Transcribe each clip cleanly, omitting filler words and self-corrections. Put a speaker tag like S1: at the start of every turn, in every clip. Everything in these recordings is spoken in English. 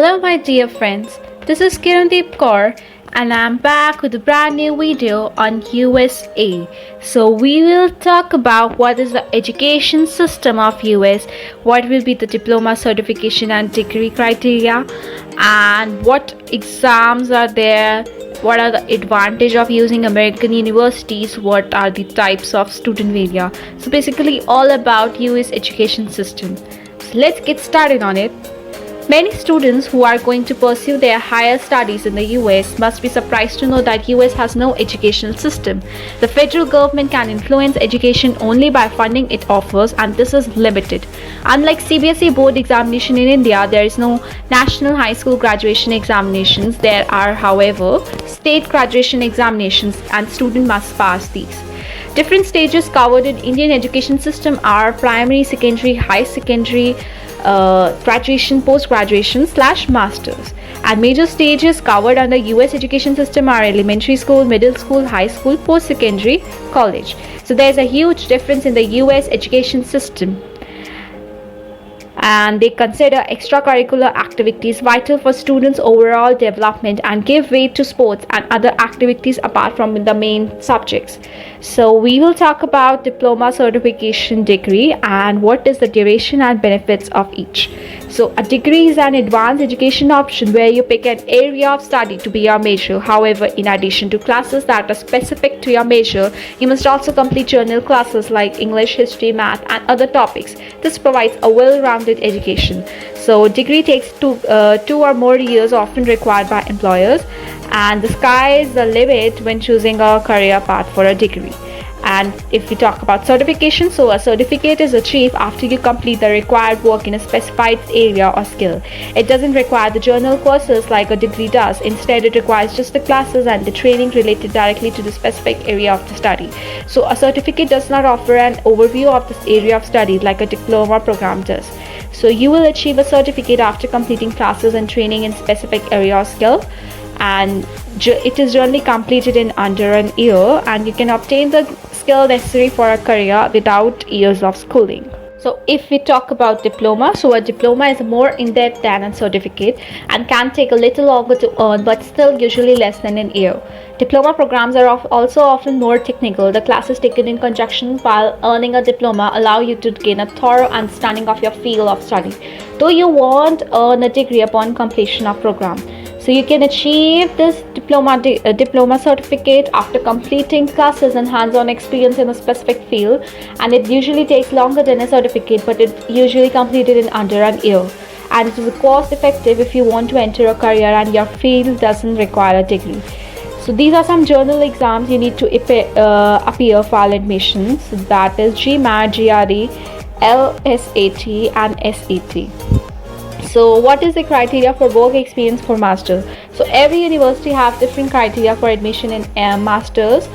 S1: Hello my dear friends, this is Kirandeep Kaur and I'm back with a brand new video on USA. So we will talk about what is the education system of US, what will be the diploma certification and degree criteria, and what exams are there, what are the advantage of using American universities, what are the types of student visa. So basically all about US education system. So let's get started on it. Many students who are going to pursue their higher studies in the US must be surprised to know that US has no educational system. The federal government can influence education only by funding it offers, and this is limited. Unlike CBSE board examination in India, there is no national high school graduation examinations. There are, however, state graduation examinations and students must pass these. Different stages covered in Indian education system are primary, secondary, high secondary, graduation, post-graduation / masters, and major stages covered under US education system are elementary school, middle school, high school, post-secondary, college. So there's a huge difference in the US education system, and they consider extracurricular activities vital for students' overall development and give weight to sports and other activities apart from the main subjects. So we will talk about diploma certification degree and what is the duration and benefits of each. So a degree is an advanced education option where you pick an area of study to be your major. However, in addition to classes that are specific to your major, you must also complete general classes like English, history, math, and other topics. This provides a well-rounded education. So degree takes two or more years, often required by employers, and the sky is the limit when choosing a career path for a degree. And if we talk about certification, so a certificate is achieved after you complete the required work in a specified area or skill. It doesn't require the journal courses like a degree does. Instead, it requires just the classes and the training related directly to the specific area of the study. So a certificate does not offer an overview of this area of study like a diploma program does. So you will achieve a certificate after completing classes and training in specific area or skill, and it is generally completed in under an year, and you can obtain the skill necessary for a career without years of schooling. So if we talk about diploma, so a diploma is more in-depth than a certificate and can take a little longer to earn, but still usually less than an year. Diploma programs are also often more technical. The classes taken in conjunction while earning a diploma allow you to gain a thorough understanding of your field of study, though you won't earn a degree upon completion of program. So you can achieve this diploma certificate after completing classes and hands-on experience in a specific field, and it usually takes longer than a certificate, but it usually completed in under an year. And it is cost effective if you want to enter a career and your field doesn't require a degree. So these are some journal exams you need to appear for admissions. That is GMAT, GRE, LSAT and SAT. So what is the criteria for work experience for masters? So every university have different criteria for admission in masters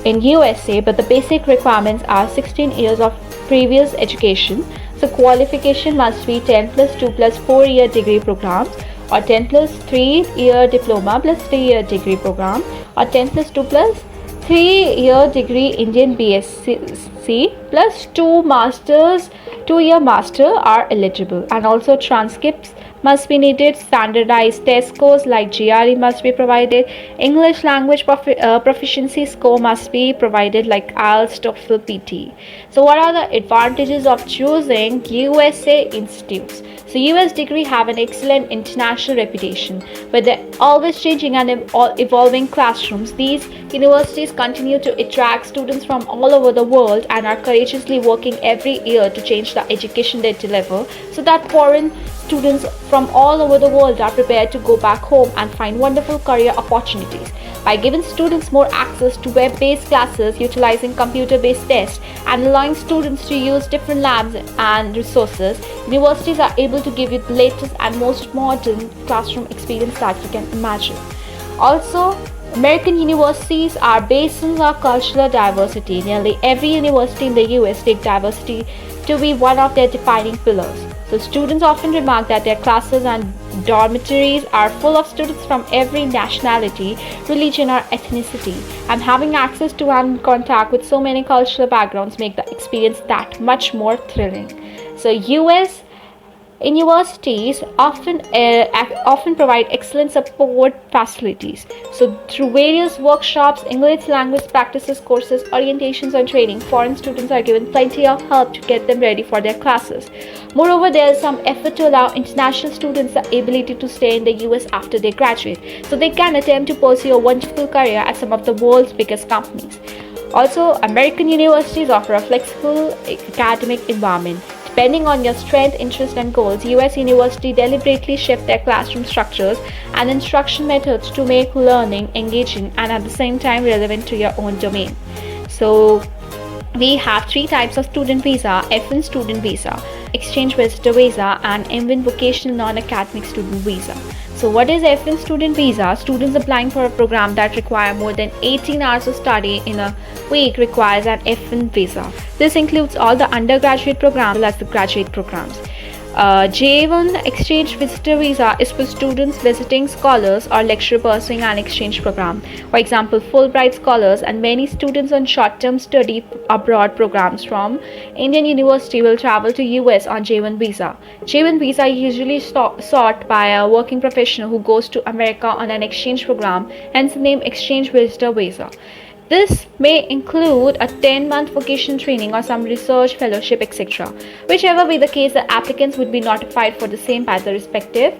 S1: in USA, but the basic requirements are 16 years of previous education. So qualification must be 10 plus 2 plus 4-year degree programs, or 10 plus 3-year diploma plus 3-year degree program, or 10 plus 2 plus 3-year degree Indian BSc plus 2-year master are eligible, and also transcripts must be needed. Standardized test scores like GRE must be provided. English language proficiency score must be provided like IELTS, TOEFL, PT. So what are the advantages of choosing USA institutes? So US degree have an excellent international reputation. With the always changing and evolving classrooms, these universities continue to attract students from all over the world and are courageously working every year to change the education they deliver, so that foreign students from all over the world are prepared to go back home and find wonderful career opportunities. By giving students more access to web-based classes, utilizing computer-based tests, and allowing students to use different labs and resources, universities are able to give you the latest and most modern classroom experience that you can imagine. Also, American universities are based on the cultural diversity. Nearly every university in the US takes diversity to be one of their defining pillars. So students often remark that their classes and dormitories are full of students from every nationality, religion or ethnicity, and having access to and contact with so many cultural backgrounds make the experience that much more thrilling. So US Universities often provide excellent support facilities. So, through various workshops, English language practices courses, orientations, and training, foreign students are given plenty of help to get them ready for their classes. Moreover, there is some effort to allow international students the ability to stay in the US after they graduate, so they can attempt to pursue a wonderful career at some of the world's biggest companies. Also, American universities offer a flexible academic environment. Depending on your strength, interest, and goals, US universities deliberately shift their classroom structures and instruction methods to make learning engaging and at the same time relevant to your own domain. So, we have three types of student visa: F1 student visa, exchange visitor visa, and M1 vocational non-academic student visa. So what is F1 student visa? Students applying for a program that require more than 18 hours of study in a week requires an F1 visa. This includes all the undergraduate programs as well as the graduate programs. J1 exchange visitor visa is for students visiting scholars or lecturer pursuing an exchange program. For example, Fulbright scholars and many students on short-term study abroad programs from Indian University will travel to US on J1 visa. J1 visa is usually sought by a working professional who goes to America on an exchange program, hence the name exchange visitor visa. This may include a 10-month vocational training or some research fellowship, etc. Whichever be the case, the applicants would be notified for the same by the respective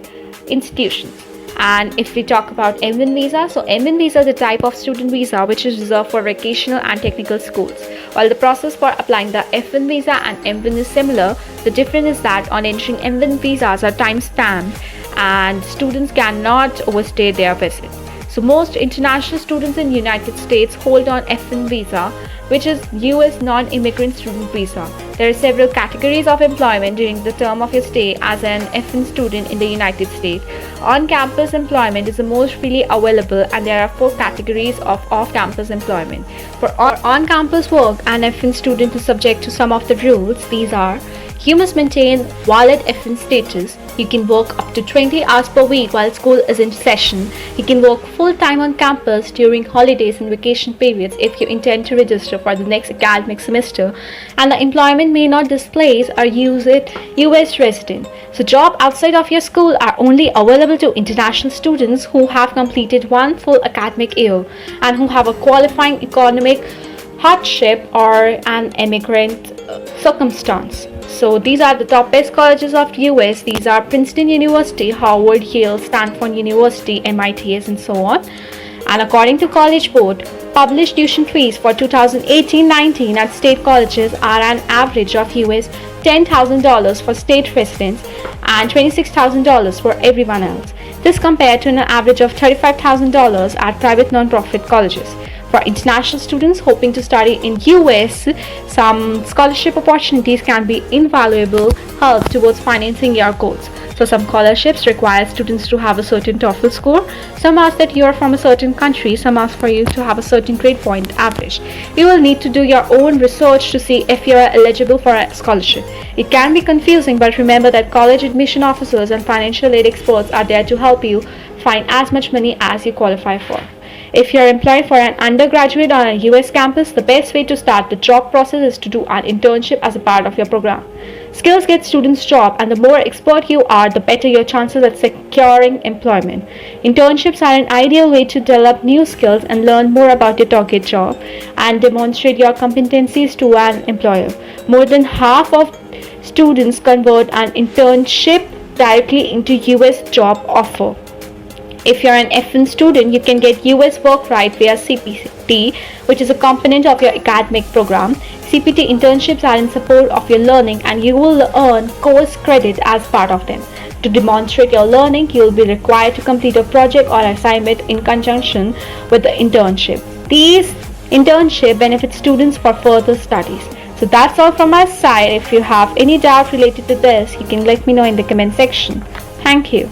S1: institutions. And if we talk about M1 visa, so M1 visa is a type of student visa which is reserved for vocational and technical schools. While the process for applying the F1 visa and M1 is similar, the difference is that on entering M1 visas are time-stamped and students cannot overstay their visit. So most international students in the United States hold on F1 visa, which is US non-immigrant student visa. There are several categories of employment during the term of your stay as an F1 student in the United States. On-campus employment is the most freely available, and there are 4 categories of off-campus employment. For on-campus work, an F1 student is subject to some of the rules. These are: you must maintain valid F1 status. You can work up to 20 hours per week while school is in session. You can work full-time on campus during holidays and vacation periods if you intend to register for the next academic semester. And the employment may not displace or use it US resident. So jobs outside of your school are only available to international students who have completed 1 full academic year and who have a qualifying economic hardship or an immigrant circumstance. So these are the top best colleges of US. These are Princeton University, Harvard, Yale, Stanford University, MITs, and so on. And according to College Board, published tuition fees for 2018-19 at state colleges are an average of US $10,000 for state residents and $26,000 for everyone else. This compared to an average of $35,000 at private non-profit colleges. For international students hoping to study in US, some scholarship opportunities can be invaluable help towards financing your goals. So some scholarships require students to have a certain TOEFL score. Some ask that you are from a certain country. Some ask for you to have a certain grade point average. You will need to do your own research to see if you are eligible for a scholarship. It can be confusing, but remember that college admission officers and financial aid experts are there to help you find as much money as you qualify for. If you are employed for an undergraduate on a US campus, the best way to start the job process is to do an internship as a part of your program. Skills get students job, and the more expert you are, the better your chances at securing employment. Internships are an ideal way to develop new skills and learn more about your target job and demonstrate your competencies to an employer. More than half of students convert an internship directly into US job offer. If you're an F1 student, you can get US work right via CPT, which is a component of your academic program. CPT internships are in support of your learning, and you will earn course credit as part of them. To demonstrate your learning, you will be required to complete a project or assignment in conjunction with the internship. These internships benefit students for further studies. So that's all from my side. If you have any doubt related to this, you can let me know in the comment section. Thank you.